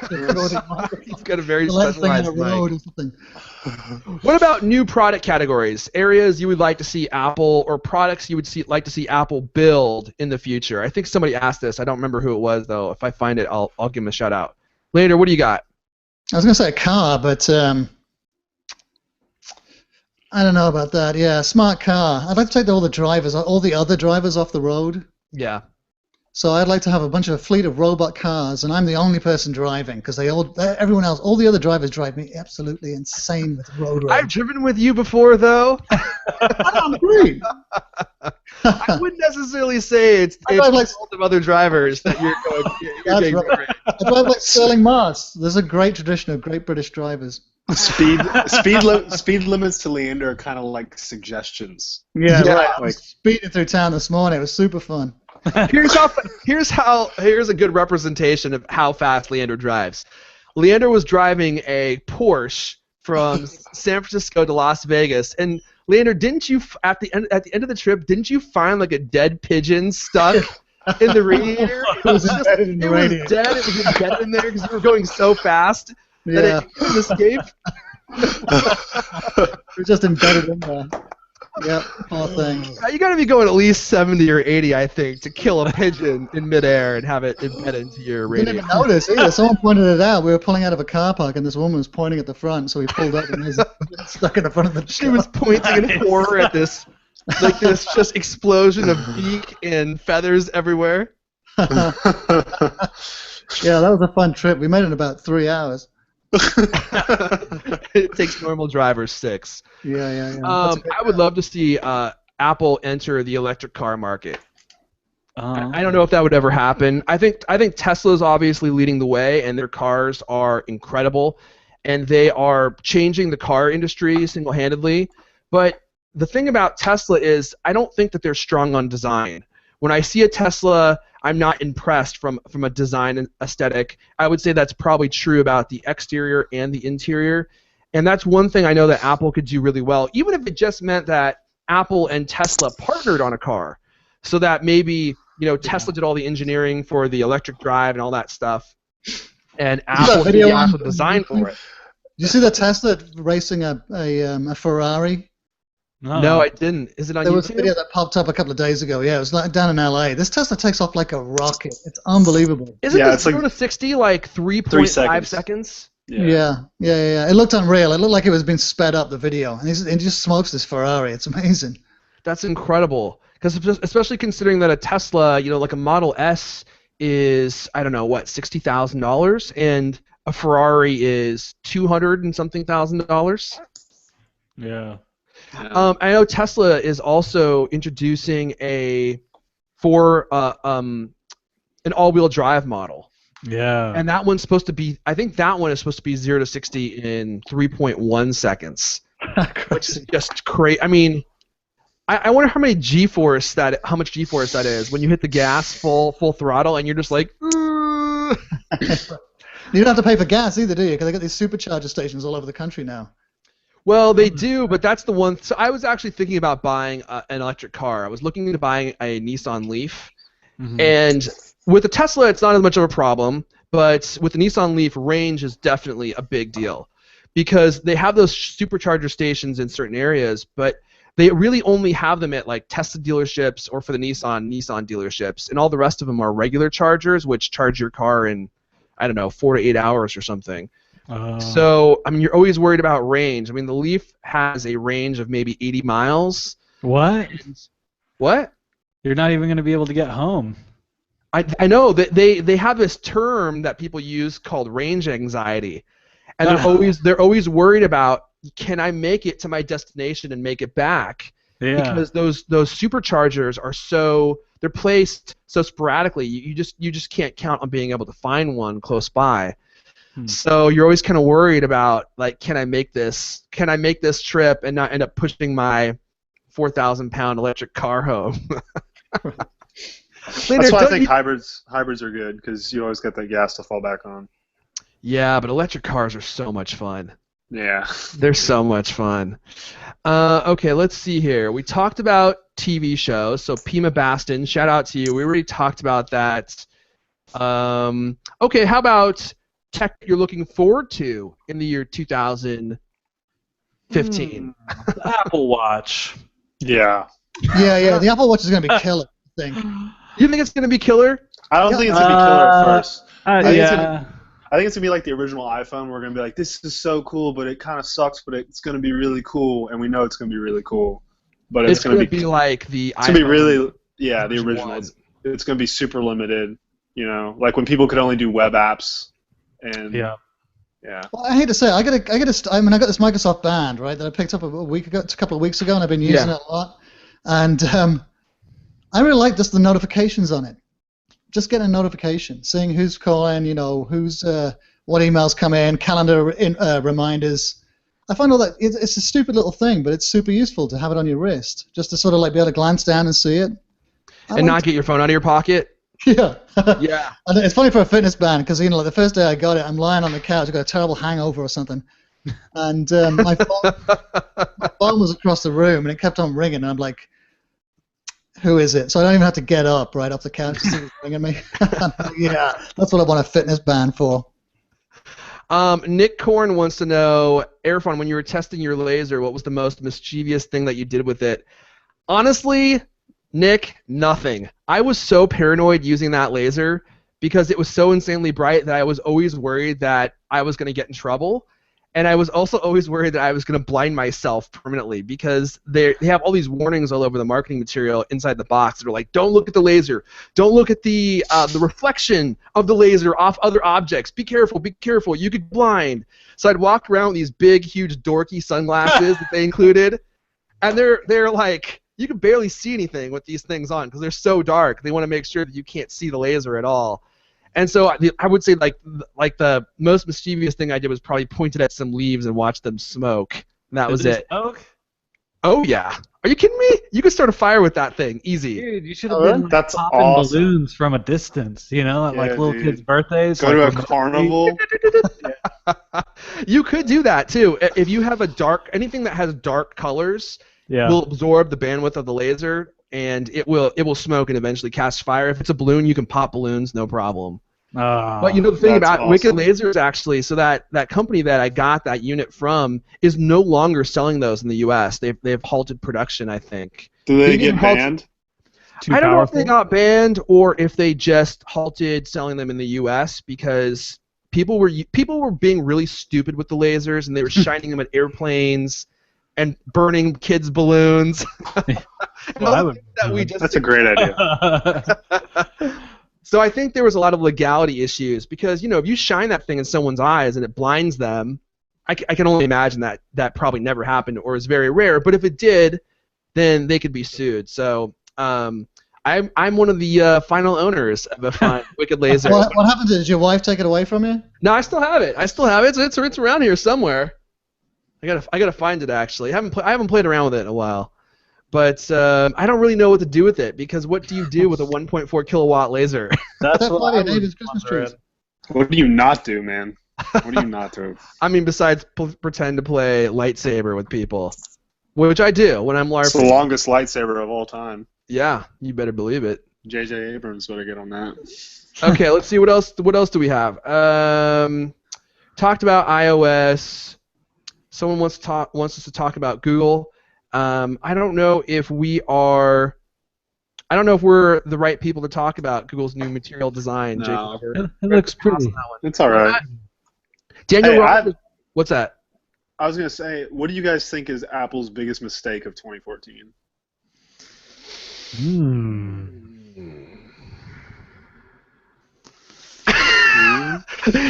Speaker 2: He's got a very
Speaker 4: specialized
Speaker 2: specialized
Speaker 4: mic.
Speaker 2: mic. What about new product categories? Areas you would like to see Apple, or products you would like to see Apple build in the future? I think somebody asked this. I don't remember who it was, though. If I find it, I'll give them a shout out. Leander, what do you got?
Speaker 4: I was going to say a car, but I don't know about that. Yeah, smart car. I'd like to take all the other drivers off the road.
Speaker 2: Yeah.
Speaker 4: So I'd like to have a bunch of fleet of robot cars, and I'm the only person driving because everyone else, all the other drivers drive me absolutely insane with road rage.
Speaker 2: I've driven with you before, though.
Speaker 4: I agree.
Speaker 2: I wouldn't necessarily say it's the fault of other drivers that you're getting
Speaker 4: right. I drive like Sterling Moss. There's a great tradition of great British drivers.
Speaker 3: Speed limits to Leander are kind of like suggestions.
Speaker 4: Yeah, right. I
Speaker 3: Like,
Speaker 4: was speeding through town this morning. It was super fun.
Speaker 2: Here's a good representation of how fast Leander drives. Leander was driving a Porsche from San Francisco to Las Vegas, and Leander, didn't you at the end of the trip, didn't you find like a dead pigeon stuck in the radiator? It was dead. It was embedded in there because you were going so fast that it couldn't escape.
Speaker 4: It was just embedded in there. Yep, poor thing.
Speaker 2: You got to be going at least 70 or 80, I think, to kill a pigeon in midair and have it embedded into your radiator.
Speaker 4: Didn't even notice either. Someone pointed it out. We were pulling out of a car park, and this woman was pointing at the front, so we pulled up, and it was stuck in the front of the car.
Speaker 2: She was pointing in horror at this just explosion of beak and feathers everywhere.
Speaker 4: Yeah, that was a fun trip. We made it in about 3 hours.
Speaker 2: It takes normal drivers 6.
Speaker 4: Yeah.
Speaker 2: I would love to see Apple enter the electric car market. I don't know if that would ever happen. I think Tesla's obviously leading the way, and their cars are incredible, and they are changing the car industry single-handedly. But the thing about Tesla is I don't think that they're strong on design. When I see a Tesla, I'm not impressed from a design aesthetic. I would say that's probably true about the exterior and the interior. And that's one thing I know that Apple could do really well, even if it just meant that Apple and Tesla partnered on a car, so that maybe Tesla did all the engineering for the electric drive and all that stuff, and Apple did the actual design for it.
Speaker 4: Did you see the Tesla racing a Ferrari?
Speaker 2: No, I didn't. Is it on YouTube?
Speaker 4: There was a video that popped up a couple of days ago. Yeah, it was like down in LA. This Tesla takes off like a rocket. It's unbelievable.
Speaker 2: Isn't it 0 to 60 like 3.5 seconds?
Speaker 4: Yeah. It looked unreal. It looked like it was being sped up, the video. And he just smokes this Ferrari. It's amazing.
Speaker 2: That's incredible. Because especially considering that a Tesla, like a Model S is, I don't know, what, $60,000? And a Ferrari is $200 and something thousand.
Speaker 1: Yeah.
Speaker 2: I know Tesla is also introducing an all-wheel drive model.
Speaker 1: Yeah.
Speaker 2: And that one's supposed to be, I think that one is supposed to be 0 to 60 in 3.1 seconds. Which is just crazy. I mean, I wonder how much G-force that is when you hit the gas full throttle and you're just like.
Speaker 4: You don't have to pay for gas either, do you? Because they got these supercharger stations all over the country now.
Speaker 2: Well, they do, but that's the one. So I was actually thinking about buying an electric car. I was looking into buying a Nissan Leaf, and with the Tesla, it's not as much of a problem. But with the Nissan Leaf, range is definitely a big deal because they have those supercharger stations in certain areas, but they really only have them at like Tesla dealerships or for the Nissan dealerships, and all the rest of them are regular chargers, which charge your car in, I don't know, 4 to 8 hours or something. So, I mean, you're always worried about range. I mean, the Leaf has a range of maybe 80 miles.
Speaker 1: What?
Speaker 2: What?
Speaker 1: You're not even going to be able to get home.
Speaker 2: I know that they have this term that people use called range anxiety, and they're always worried about, can I make it to my destination and make it back?
Speaker 1: Yeah.
Speaker 2: Because those superchargers are they're placed so sporadically. You just can't count on being able to find one close by. So you're always kind of worried about, like, can I make this trip and not end up pushing my 4,000-pound electric car home?
Speaker 3: That's why I think hybrids are good, because you always got that gas to fall back on.
Speaker 2: Yeah, but electric cars are so much fun.
Speaker 3: Yeah.
Speaker 2: They're so much fun. Okay, let's see here. We talked about TV shows, so Pima Baston, shout out to you. We already talked about that. Okay, how about tech you're looking forward to in the year 2015?
Speaker 1: Apple Watch.
Speaker 3: Yeah.
Speaker 4: Yeah. The Apple Watch is going to be killer, I think.
Speaker 2: You think it's going to be killer?
Speaker 3: I don't think it's going to be killer at first.
Speaker 1: I
Speaker 3: think it's going to be like the original iPhone. We're going to be like, this is so cool, but it kind of sucks, but it's going to be really cool, and we know it's going to be really cool. But it's going to be
Speaker 2: like the
Speaker 3: iPhone. It's going to be really, the original. It's going to be super limited, like when people could only do web apps. And yeah.
Speaker 4: Well, I hate to say it, I got this Microsoft Band, right, that I picked up a couple of weeks ago, and I've been using it a lot. And I really like just the notifications on it. Just getting a notification, seeing who's calling, who's what emails come in, calendar reminders. I find all that it's a stupid little thing, but it's super useful to have it on your wrist, just to sort of like be able to glance down and see it.
Speaker 2: And not get your phone out of your pocket.
Speaker 4: Yeah.
Speaker 2: Yeah.
Speaker 4: And it's funny for a fitness band because like the first day I got it, I'm lying on the couch, I got a terrible hangover or something, and my phone was across the room and it kept on ringing, and I'm like, who is it? So I don't even have to get up right off the couch to see who's ringing me. Yeah, that's what I want a fitness band for.
Speaker 2: Nick Korn wants to know, Erfan, when you were testing your laser, what was the most mischievous thing that you did with it? Honestly, Nick, nothing. I was so paranoid using that laser because it was so insanely bright that I was always worried that I was going to get in trouble. And I was also always worried that I was going to blind myself permanently because they have all these warnings all over the marketing material inside the box that are like, don't look at the laser. Don't look at the reflection of the laser off other objects. Be careful. Be careful. You could blind. So I'd walk around with these big, huge, dorky sunglasses that they included. And they're like you can barely see anything with these things on because they're so dark. They want to make sure that you can't see the laser at all. And so I would say like the most mischievous thing I did was probably pointed at some leaves and watched them smoke. And that was it.
Speaker 1: Smoke?
Speaker 2: Oh yeah. Are you kidding me? You could start a fire with that thing, easy.
Speaker 1: Dude, you should have been like,
Speaker 3: That's
Speaker 1: popping
Speaker 3: awesome.
Speaker 1: balloons from a distance, at like
Speaker 3: Yeah,
Speaker 1: little
Speaker 3: dude.
Speaker 1: kids' birthdays.
Speaker 3: Go to a
Speaker 1: like,
Speaker 3: carnival.
Speaker 2: You could do that too. If you have anything that has dark colors
Speaker 1: Yeah.
Speaker 2: will absorb the bandwidth of the laser, and it will smoke and eventually cast fire. If it's a balloon, you can pop balloons, no problem. But the thing
Speaker 3: That's
Speaker 2: about Wicked
Speaker 3: awesome.
Speaker 2: Lasers actually, so that company that I got that unit from is no longer selling those in the U.S. They've halted production, I think.
Speaker 3: Do they
Speaker 2: They
Speaker 3: get
Speaker 2: didn't halt-
Speaker 3: banned?
Speaker 1: Too
Speaker 2: I don't know if they
Speaker 1: powerful?
Speaker 2: got banned or if they just halted selling them in the U.S. because people were being really stupid with the lasers and they were shining them at airplanes and burning kids' balloons.
Speaker 1: Well, I would.
Speaker 2: that we just
Speaker 3: That's a great idea.
Speaker 2: So I think there was a lot of legality issues because, if you shine that thing in someone's eyes and it blinds them, I can only imagine that probably never happened or is very rare. But if it did, then they could be sued. So I'm one of the final owners of a fine Wicked Laser.
Speaker 4: What happened? Did your wife take it away from you?
Speaker 2: No, I still have it. It's around here somewhere. I gotta find it actually. I haven't played around with it in a while. But I don't really know what to do with it because what do you do with a 1.4 kilowatt laser?
Speaker 1: That's
Speaker 4: That
Speaker 1: what
Speaker 4: party
Speaker 1: I
Speaker 4: at
Speaker 1: was
Speaker 4: David's Christmas
Speaker 1: wondering.
Speaker 4: trees.
Speaker 3: What do you not do, man? What do you not do?
Speaker 2: I mean, besides pretend to play lightsaber with people, which I do when I'm
Speaker 3: It's the
Speaker 2: LARPing.
Speaker 3: longest lightsaber of all time.
Speaker 2: Yeah, you better believe it.
Speaker 3: J.J. Abrams better get on that.
Speaker 2: Okay, let's see what else. What else do we have? Talked about iOS. Someone wants us to talk about Google. I don't know if we're the right people to talk about Google's new material design.
Speaker 3: No.
Speaker 2: Jake Weber.
Speaker 1: It looks pretty.
Speaker 3: It's all right.
Speaker 2: Daniel
Speaker 3: Hey,
Speaker 2: Roberts. What's that?
Speaker 3: I was gonna say, what do you guys think is Apple's biggest mistake of 2014?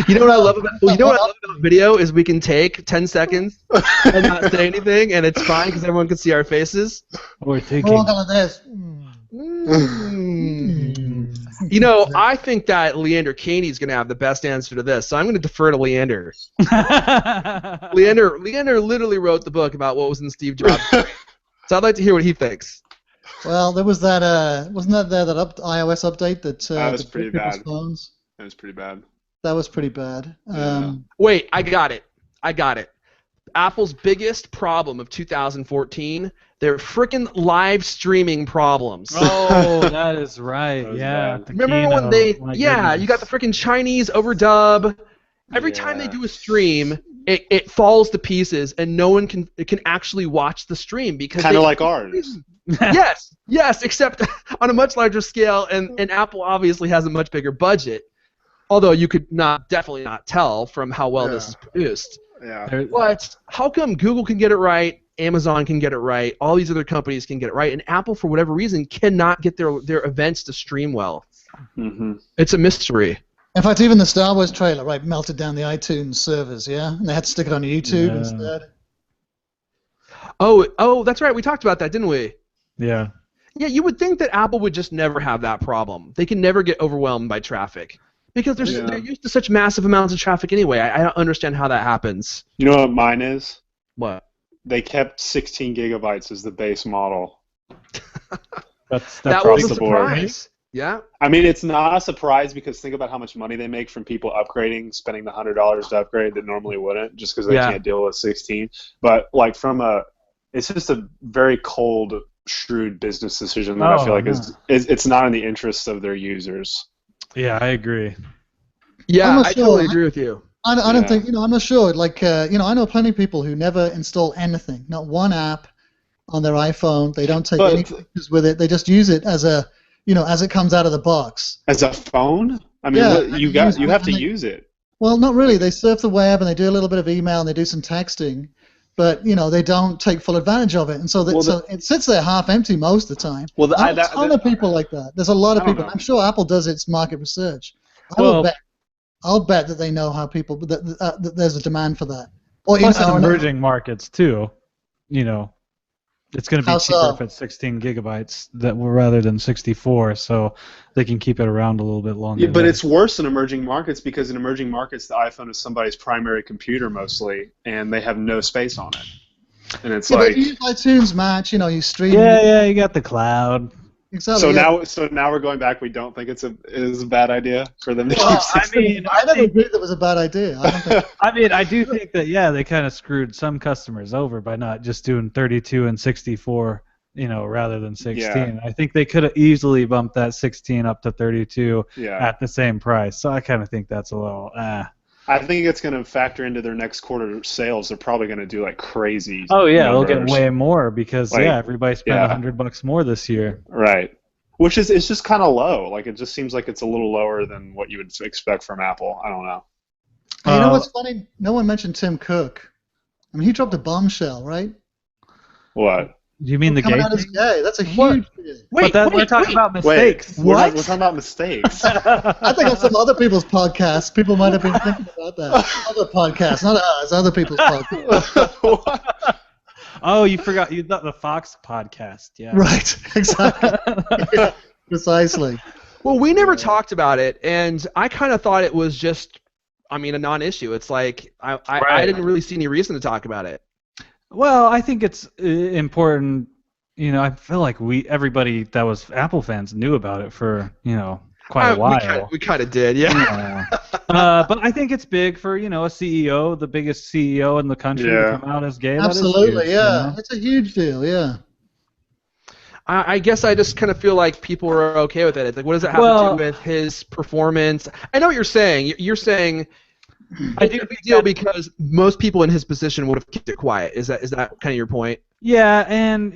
Speaker 2: You know what I love about video is we can take 10 seconds and not say anything, and it's fine because everyone can see our faces.
Speaker 1: We're
Speaker 4: We're
Speaker 1: thinking.
Speaker 4: all going this.
Speaker 2: I think that Leander Caney is going to have the best answer to this, so I'm going to defer to Leander. Leander literally wrote the book about what was in Steve Jobs. So I'd like to hear what he thinks.
Speaker 4: Well, there was that. Wasn't that that iOS update that
Speaker 3: That was
Speaker 4: that
Speaker 3: pretty
Speaker 4: broke people's
Speaker 3: bad.
Speaker 4: phones?
Speaker 3: That was pretty bad.
Speaker 4: That was pretty bad.
Speaker 2: Wait, I got it. Apple's biggest problem of 2014, their freaking live streaming problems.
Speaker 1: Oh, that is right.
Speaker 3: That was
Speaker 1: yeah.
Speaker 3: bad.
Speaker 1: the
Speaker 2: Remember when
Speaker 1: keynote, my
Speaker 2: you
Speaker 1: goodness.
Speaker 2: got the freaking Chinese overdub. Every time they
Speaker 3: Yeah.
Speaker 2: do a stream, it falls to pieces, and no one can actually watch the stream because
Speaker 3: Kind of like ours.
Speaker 2: yes, except on a much larger scale, and Apple obviously has a much bigger budget. Although you could definitely not tell from how well this is produced.
Speaker 3: Yeah.
Speaker 1: There-
Speaker 2: But how come Google can get it right, Amazon can get it right, all these other companies can get it right, and Apple, for whatever reason, cannot get their events to stream well?
Speaker 3: Mm-hmm.
Speaker 2: It's a mystery.
Speaker 4: In fact, even the Star Wars trailer, right, melted down the iTunes servers, yeah, and they had to stick it on YouTube
Speaker 1: Yeah.
Speaker 4: instead.
Speaker 2: Oh, that's right. We talked about that, didn't we?
Speaker 1: yeah.
Speaker 2: Yeah, you would think that Apple would just never have that problem. They can never get overwhelmed by traffic because they're used to such massive amounts of traffic anyway. I don't understand how that happens.
Speaker 3: You know what mine is?
Speaker 2: What?
Speaker 3: They kept 16 gigabytes as the base model.
Speaker 1: That's
Speaker 2: That was a
Speaker 3: across the board.
Speaker 2: surprise. Yeah.
Speaker 3: I mean, it's not a surprise because think about how much money they make from people upgrading, spending the $100 to upgrade that normally wouldn't, just because they
Speaker 2: Yeah.
Speaker 3: can't deal with 16. But like it's just a very cold, shrewd business decision that I feel like it's not in the interests of their users.
Speaker 1: Yeah, I agree.
Speaker 2: Yeah,
Speaker 4: I'm not
Speaker 2: I
Speaker 4: sure.
Speaker 2: totally agree with you.
Speaker 4: I don't
Speaker 3: Yeah.
Speaker 4: think, I'm not sure. Like, I know plenty of people who never install anything, not one app on their iPhone. They don't take
Speaker 3: But-
Speaker 4: any pictures with it. They just use it as as it comes out of the box.
Speaker 3: As a phone, I mean,
Speaker 4: Yeah,
Speaker 3: you have to use it.
Speaker 4: Well, not really. They surf the web and they do a little bit of email and they do some texting, but they don't take full advantage of it, and so it sits there half empty most of the time.
Speaker 3: Well,
Speaker 4: There's a ton of people like that. There's a lot of
Speaker 3: I don't
Speaker 4: people.
Speaker 3: know.
Speaker 4: I'm sure Apple does its market research. I'll bet that they know how people that there's a demand for that. Or
Speaker 1: Plus in emerging markets too, It's going to be
Speaker 4: How
Speaker 1: cheaper
Speaker 4: so?
Speaker 1: if it's 16 gigabytes rather than 64, so they can keep it around a little bit longer.
Speaker 3: Yeah, but it's worse in emerging markets because in emerging markets the iPhone is somebody's primary computer mostly, and they have no space on it. And it's
Speaker 4: Yeah, but
Speaker 3: like,
Speaker 4: you use iTunes Match, you stream.
Speaker 1: yeah, you got the cloud.
Speaker 4: Exactly. Yeah.
Speaker 3: so now we're going back. We don't think it is a bad idea for them to
Speaker 1: Well,
Speaker 3: keep
Speaker 1: I
Speaker 3: 16.
Speaker 1: mean,
Speaker 4: I never agreed that was a bad idea. I don't think.
Speaker 1: I do think that they kind of screwed some customers over by not just doing 32 and 64, rather than 16.
Speaker 3: Yeah.
Speaker 1: I think they could have easily bumped that 16 up to 32
Speaker 3: Yeah.
Speaker 1: at the same price. So I kind of think that's a little.
Speaker 3: I think it's going to factor into their next quarter sales. They're probably going to do like crazy.
Speaker 1: Oh yeah, they'll
Speaker 3: numbers.
Speaker 1: get way more because everybody spent $100 more this year.
Speaker 3: Right. Which is it's just kind of low. Like it just seems like it's a little lower than what you would expect from Apple. I don't know.
Speaker 4: Hey, you know what's funny? No one mentioned Tim Cook. I mean, he dropped a bombshell, right?
Speaker 3: What?
Speaker 1: Do you mean the
Speaker 4: Coming
Speaker 1: gay
Speaker 4: out as
Speaker 1: thing?
Speaker 4: gay. That's a huge deal.
Speaker 1: We're talking about mistakes.
Speaker 3: We're talking about mistakes.
Speaker 4: I think on some other people's podcasts, people might have been thinking about that. Other podcasts, not ours, other people's podcasts.
Speaker 1: Oh, you forgot the Fox podcast. Yeah.
Speaker 4: Right, exactly. Yeah, precisely.
Speaker 2: Well, we never talked about it, and I kind of thought it was just, a non-issue. It's like I didn't really see any reason to talk about it.
Speaker 1: Well, I think it's important. I feel like everybody that was Apple fans knew about it for quite a while.
Speaker 2: We kind of did, yeah.
Speaker 1: But I think it's big for a CEO, the biggest CEO in the country, to come out as gay.
Speaker 4: Absolutely,
Speaker 1: that is huge,
Speaker 4: yeah. It's a huge deal, yeah.
Speaker 2: I guess I just kind of feel like people are okay with it. It's like, what does it have to do with his performance? I know what you're saying. You're saying it's a big deal because most people in his position would have kept it quiet. Is that kind of your point?
Speaker 1: Yeah, and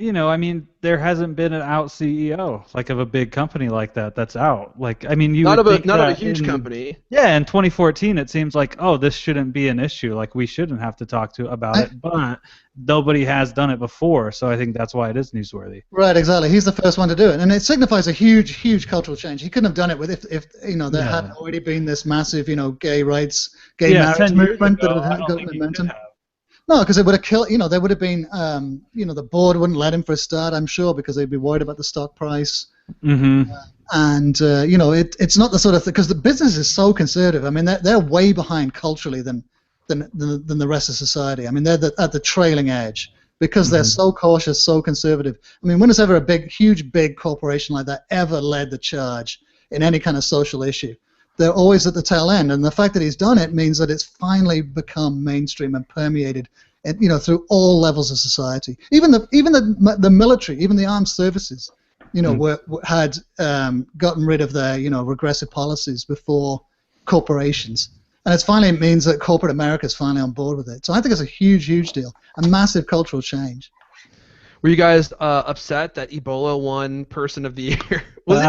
Speaker 1: there hasn't been an out CEO like of a big company like that's out. Like, you
Speaker 2: not
Speaker 1: would
Speaker 2: of
Speaker 1: think
Speaker 2: a huge company.
Speaker 1: Yeah, in 2014, it seems like this shouldn't be an issue. Like, we shouldn't have to talk about it, but nobody has done it before, so I think that's why it is newsworthy.
Speaker 4: Right, exactly. He's the first one to do it, and it signifies a huge, huge cultural change. He couldn't have done it with if there hadn't already been this massive, gay rights, marriage movement that had got momentum. No, because it would have killed. There would have been. The board wouldn't let him for a start, I'm sure, because they'd be worried about the stock price.
Speaker 1: Mm-hmm.
Speaker 4: It's not the sort of thing because the business is so conservative. I mean, they're way behind culturally than the rest of society. I mean, they're at the trailing edge because they're so cautious, so conservative. I mean, when has ever a huge corporation like that ever led the charge in any kind of social issue? They're always at the tail end, and the fact that he's done it means that it's finally become mainstream and permeated, through all levels of society. Even the military, even the armed services, had gotten rid of their regressive policies before corporations, and it means that corporate America is finally on board with it. So I think it's a huge, huge deal, a massive cultural change.
Speaker 2: Were you guys upset that Ebola won Person of the Year? It was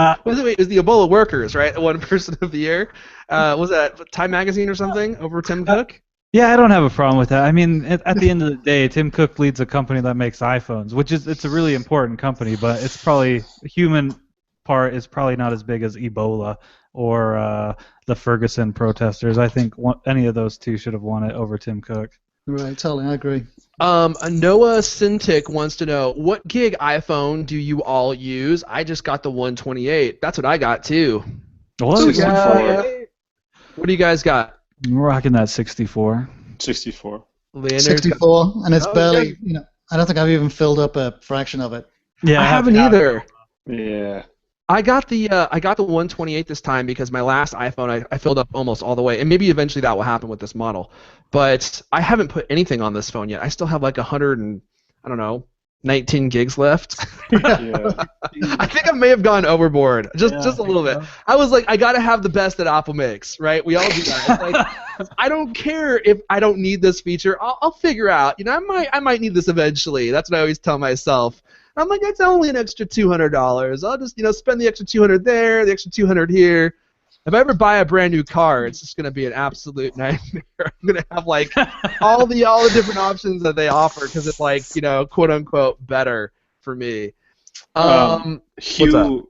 Speaker 2: the Ebola workers, right? Won Person of the Year. Was that Time Magazine or something over Tim Cook?
Speaker 1: Yeah, I don't have a problem with that. I mean, at the end of the day, Tim Cook leads a company that makes iPhones, it's a really important company, but it's probably human part is probably not as big as Ebola or the Ferguson protesters. I think any of those two should have won it over Tim Cook.
Speaker 4: Right, totally, I agree.
Speaker 2: Noah Sintic wants to know, what gig iPhone do you all use? I just got the 128. That's what I got too.
Speaker 1: What?
Speaker 2: 64. What do you guys got?
Speaker 1: I'm rocking that 64.
Speaker 3: 64.
Speaker 4: 64, and it's barely, I don't think I've even filled up a fraction of it.
Speaker 1: Yeah,
Speaker 2: I haven't either.
Speaker 3: Yeah.
Speaker 2: I got the 128 this time because my last iPhone I filled up almost all the way, and maybe eventually that will happen with this model. But I haven't put anything on this phone yet. I still have like 19 gigs left.
Speaker 3: Yeah.
Speaker 2: I think I may have gone overboard just a little bit. I was like, I gotta have the best that Apple makes, right? We all do that. It's like, I don't care if I don't need this feature. I'll figure out. I might need this eventually. That's what I always tell myself. I'm like, that's only an extra $200. I'll just, spend the extra $200 there, the extra $200 here. If I ever buy a brand new car, it's just gonna be an absolute nightmare. I'm gonna have like all the different options that they offer because it's like, quote unquote better for me.
Speaker 3: Hugh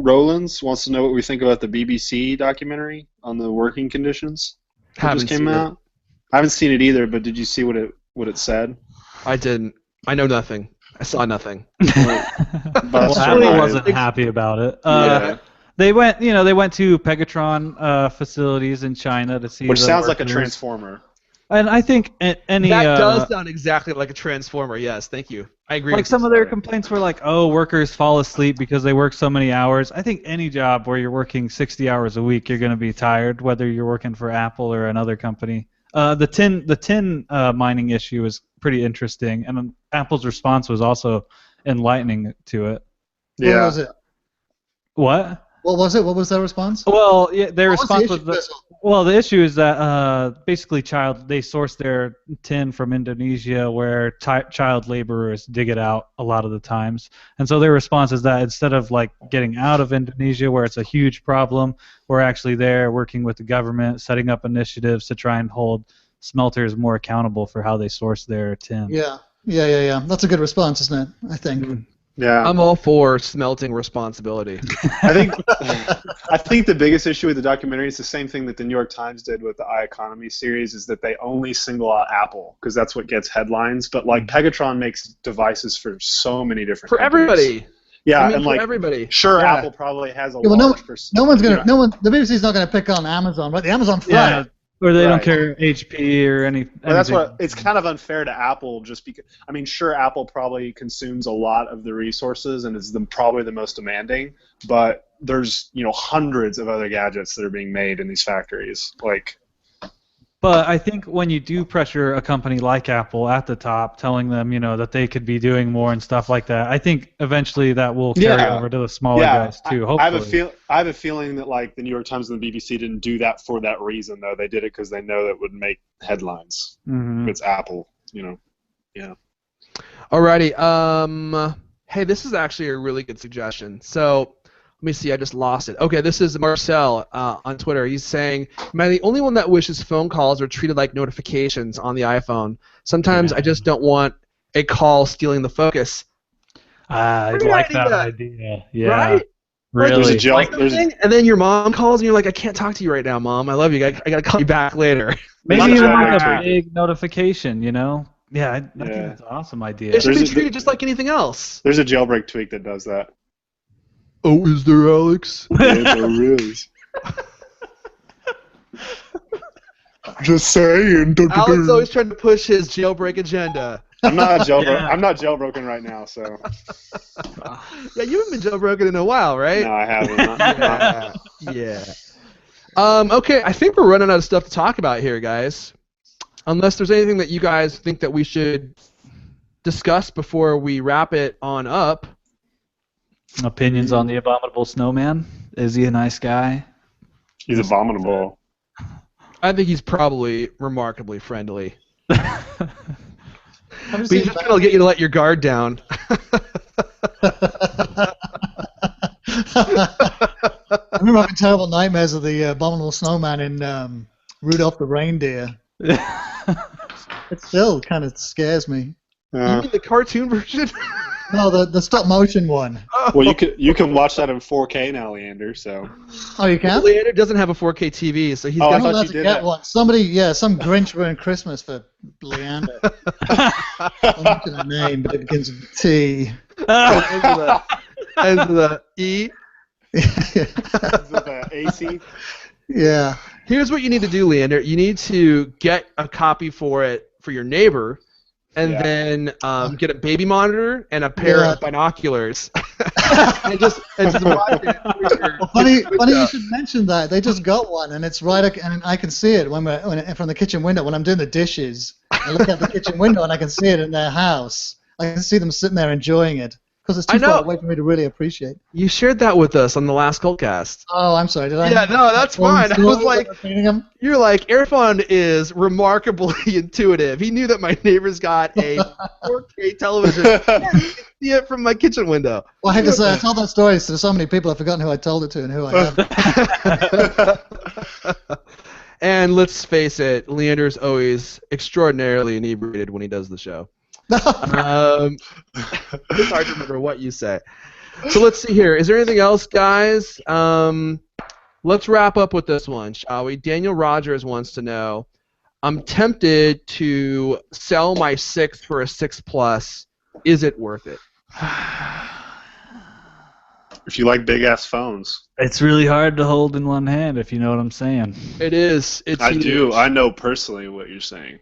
Speaker 3: Rowlands wants to know what we think about the BBC documentary on the working conditions that just came out. I haven't seen it either, but did you see what it said?
Speaker 2: I didn't. I know nothing. I saw nothing.
Speaker 1: Well, Apple wasn't happy about it.
Speaker 3: Yeah.
Speaker 1: They went to Pegatron facilities in China to see.
Speaker 3: Which
Speaker 1: the
Speaker 3: sounds like a
Speaker 1: workers.
Speaker 3: transformer.
Speaker 1: And I think any
Speaker 2: That does sound exactly like a transformer. Yes, thank you. I agree.
Speaker 1: like
Speaker 2: with
Speaker 1: some
Speaker 2: you,
Speaker 1: of their
Speaker 2: sorry.
Speaker 1: complaints were like, oh, workers fall asleep because they work so many hours. I think any job where you're working 60 hours a week, you're going to be tired, whether you're working for Apple or another company. The tin mining issue is pretty interesting, and Apple's response was also enlightening to it.
Speaker 4: What
Speaker 3: Yeah.
Speaker 4: was it?
Speaker 1: What?
Speaker 4: What was it? What was their response?
Speaker 1: Well, yeah, their
Speaker 4: What was the
Speaker 1: response
Speaker 4: issue,
Speaker 1: was
Speaker 4: Crystal?
Speaker 1: well, the issue is that basically they source their tin from Indonesia, where child laborers dig it out a lot of the times, and so their response is that instead of like getting out of Indonesia, where it's a huge problem, we're actually there working with the government, setting up initiatives to try and hold smelters more accountable for how they source their tin.
Speaker 4: Yeah. That's a good response, isn't it? I think.
Speaker 3: Yeah.
Speaker 2: I'm all for smelting responsibility.
Speaker 3: I think the biggest issue with the documentary is the same thing that the New York Times did with the iEconomy series, is that they only single out Apple because that's what gets headlines. But like Pegatron makes devices for so many different
Speaker 2: For
Speaker 3: companies.
Speaker 2: everybody.
Speaker 3: Yeah,
Speaker 2: I mean,
Speaker 3: and
Speaker 2: for
Speaker 3: like
Speaker 2: everybody.
Speaker 3: sure,
Speaker 2: Yeah.
Speaker 3: Apple probably has a
Speaker 4: Yeah, well,
Speaker 3: large percentage.
Speaker 4: The BBC's not gonna pick on Amazon, right? The Amazon Fire.
Speaker 1: Yeah, or they don't
Speaker 3: Right.
Speaker 1: care HP or any.
Speaker 3: Well, that's
Speaker 1: anything.
Speaker 3: what it's kind of unfair to Apple, just because. I mean, sure, Apple probably consumes a lot of the resources and is probably the most demanding, but there's hundreds of other gadgets that are being made in these factories. Like,
Speaker 1: But I think when you do pressure a company like Apple at the top, telling them that they could be doing more and stuff like that, I think eventually that will carry over to the smaller guys too. Hopefully.
Speaker 3: I have a feeling that like the New York Times and the BBC didn't do that for that reason, though. They did it because they know that would make headlines.
Speaker 1: Mhm.
Speaker 3: It's Apple, Yeah.
Speaker 2: Alrighty. Hey, this is actually a really good suggestion. So, let me see. I just lost it. Okay, this is Marcel on Twitter. He's saying, "Am I the only one that wishes phone calls are treated like notifications on the iPhone? Sometimes I just don't want a call stealing the focus."
Speaker 1: I
Speaker 2: Great
Speaker 1: like that
Speaker 2: idea.
Speaker 1: idea. Yeah.
Speaker 2: Right?
Speaker 1: Really.
Speaker 2: And then your mom calls and you're like, "I can't talk to you right now, Mom. I love you. I gotta call you back later."
Speaker 1: Maybe
Speaker 3: Not
Speaker 1: even
Speaker 3: jailbreak
Speaker 1: like a
Speaker 3: tweak.
Speaker 1: big notification, Yeah, I think that's an awesome idea.
Speaker 2: It should be
Speaker 3: There's a-
Speaker 2: treated just like anything else.
Speaker 3: There's a jailbreak tweak that does that.
Speaker 2: Oh, is there, Alex?
Speaker 3: Yeah, there is. Just saying.
Speaker 2: Alex always trying to push his jailbreak agenda.
Speaker 3: I'm not jailbroken.
Speaker 1: Yeah.
Speaker 3: I'm not jailbroken right now, so
Speaker 2: Yeah, you haven't been jailbroken in a while, right?
Speaker 3: no, I haven't.
Speaker 2: Yeah. Okay, I think we're running out of stuff to talk about here, guys. Unless there's anything that you guys think that we should discuss before we wrap it on up.
Speaker 1: Opinions on the abominable snowman? Is he a nice guy?
Speaker 3: He's abominable.
Speaker 2: I think he's probably remarkably friendly.
Speaker 4: Have you
Speaker 2: But
Speaker 4: seen
Speaker 2: he's just going to get you to let your guard down.
Speaker 4: I remember having terrible nightmares of the abominable snowman in Rudolph the Reindeer. It still kind of scares me.
Speaker 2: You mean the cartoon version?
Speaker 4: No, the stop motion one.
Speaker 3: Well, you can watch that in 4K now, Leander. So.
Speaker 4: Oh, you can?
Speaker 2: Leander doesn't have a 4K TV, so he's
Speaker 3: Oh, I
Speaker 2: got
Speaker 3: thought
Speaker 4: allowed
Speaker 3: you
Speaker 4: to
Speaker 3: did
Speaker 4: get
Speaker 3: that.
Speaker 4: one. Somebody, some Grinch ruined Christmas for Leander. I'm not going to name, but it begins with T.
Speaker 2: ends with a E.
Speaker 3: Is it the AC?
Speaker 4: Yeah.
Speaker 2: Here's what you need to do, Leander. You need to get a copy for it for your neighbor, and then get a baby monitor and a pair of binoculars. and just watch it through your
Speaker 4: Well, funny
Speaker 2: window.
Speaker 4: you should mention that. They just got one, and it's right, and I can see it when from the kitchen window when I'm doing the dishes. I look out the kitchen window and I can see it in their house. I can see them sitting there enjoying it because it's too far away for me to really appreciate.
Speaker 2: You shared that with us on the last CultCast.
Speaker 4: Oh, I'm sorry. Did I?
Speaker 2: Yeah, no, that's fine. I was like,
Speaker 4: him?
Speaker 2: you're like, Erfan is remarkably intuitive. He knew that my neighbor's got a 4K television. I can see it from my kitchen window.
Speaker 4: Well, I have to say, I told that story to so many people I've forgotten who I told it to and who I haven't.
Speaker 2: And let's face it, Leander's always extraordinarily inebriated when he does the show. It's hard to remember what you say. So let's see here. Is there anything else, guys? Let's wrap up with this one, shall we? Daniel Rogers wants to know, I'm tempted to sell my 6 for a 6 Plus. Is it worth it?
Speaker 3: If you like big ass phones.
Speaker 1: It's really hard to hold in one hand, if you know what I'm saying.
Speaker 2: It is. It's
Speaker 3: I
Speaker 2: huge.
Speaker 3: do. I know personally what you're saying.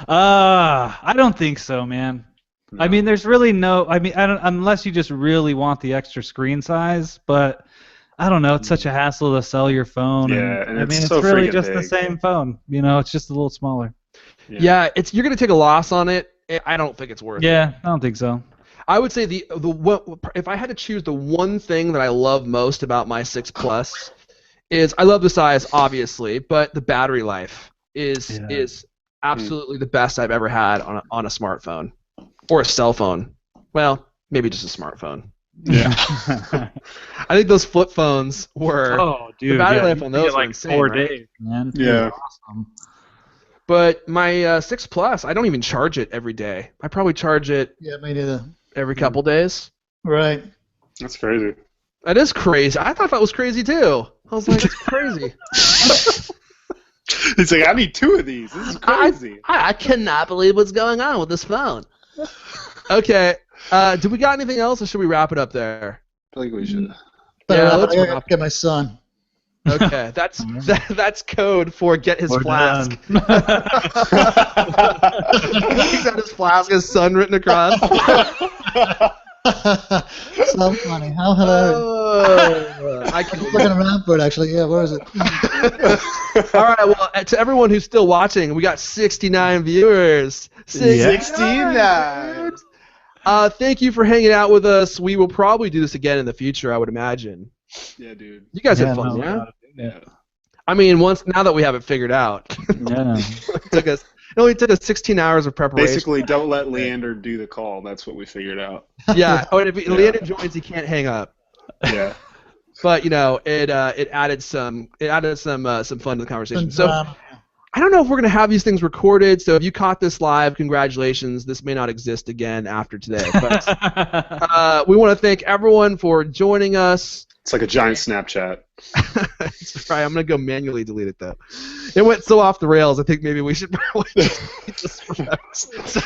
Speaker 1: I don't think so, man.
Speaker 3: No.
Speaker 1: I mean, there's really no. I mean, I don't unless you just really want the extra screen size, but I don't know. It's such a hassle to sell your phone.
Speaker 3: Yeah, and
Speaker 1: I mean,
Speaker 3: it's
Speaker 1: it's
Speaker 3: so
Speaker 1: really
Speaker 3: freaking
Speaker 1: just the
Speaker 3: big.
Speaker 1: same phone. You know, it's just a little smaller.
Speaker 2: Yeah, you're gonna take a loss on it. I don't think it's worth it.
Speaker 1: Yeah, I don't think so.
Speaker 2: I would say if I had to choose the one thing that I love most about my 6 Plus is I love the size, obviously, but the battery life is absolutely the best I've ever had on a smartphone or a cell phone. Well, maybe just a smartphone.
Speaker 3: Yeah.
Speaker 2: I think those flip phones were
Speaker 1: dude,
Speaker 2: the battery
Speaker 1: yeah,
Speaker 2: life
Speaker 1: you
Speaker 2: on
Speaker 1: get
Speaker 2: those were
Speaker 1: like
Speaker 2: insane,
Speaker 1: 4
Speaker 2: right?
Speaker 1: days, man.
Speaker 3: Yeah.
Speaker 1: It was awesome.
Speaker 2: But my 6 Plus, I don't even charge it every day. I probably charge it
Speaker 4: Yeah, me neither.
Speaker 2: every couple days.
Speaker 4: Right.
Speaker 3: That's crazy.
Speaker 2: That is crazy. I thought that was crazy too. I was like, it's crazy.
Speaker 3: He's like, I need 2 of these. This is crazy.
Speaker 2: I cannot believe what's going on with this phone. Okay. Do we got anything else, or should we wrap it up there?
Speaker 3: I think we should.
Speaker 2: Yeah, let's
Speaker 4: I
Speaker 2: wrap.
Speaker 4: get my son.
Speaker 2: Okay, that's code for get his
Speaker 1: We're
Speaker 2: flask.
Speaker 1: done.
Speaker 2: He's got his flask, his son written across.
Speaker 4: So funny. How hilarious.
Speaker 2: I can
Speaker 4: I'm looking around for it, actually. Yeah, where is it?
Speaker 2: All right, well, to everyone who's still watching, we got 69 viewers.
Speaker 3: 69.
Speaker 2: Dude. Thank you for hanging out with us. We will probably do this again in the future, I would imagine.
Speaker 3: Yeah, dude.
Speaker 2: You guys had fun, yeah?
Speaker 3: Yeah.
Speaker 2: I mean, now that we have it figured out.
Speaker 1: Yeah.
Speaker 2: It only took us 16 hours of preparation.
Speaker 3: Basically, don't let Leander do the call. That's what we figured out.
Speaker 2: Yeah. Oh, and if Leander joins, he can't hang up.
Speaker 3: Yeah.
Speaker 2: But it added some fun to the conversation. So
Speaker 4: Drama.
Speaker 2: I don't know if we're gonna have these things recorded. So if you caught this live, congratulations. This may not exist again after today. But we want to thank everyone for joining us.
Speaker 3: It's like a giant Snapchat.
Speaker 2: That's right. I'm gonna go manually delete it though. It went so off the rails. I think maybe we should probably just delete this forever.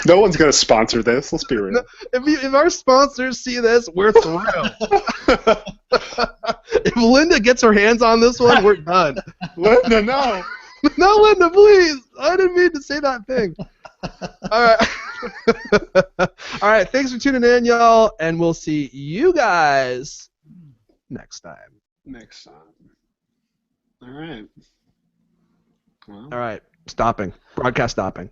Speaker 3: No one's going to sponsor this. Let's be real.
Speaker 2: If our sponsors see this, we're through. If Linda gets her hands on this one, we're done.
Speaker 3: Linda, no.
Speaker 2: No, Linda, please. I didn't mean to say that thing. All right. All right. Thanks for tuning in, y'all, and we'll see you guys next time.
Speaker 3: Next time. All right. Well.
Speaker 2: All right. Stopping. Broadcast stopping.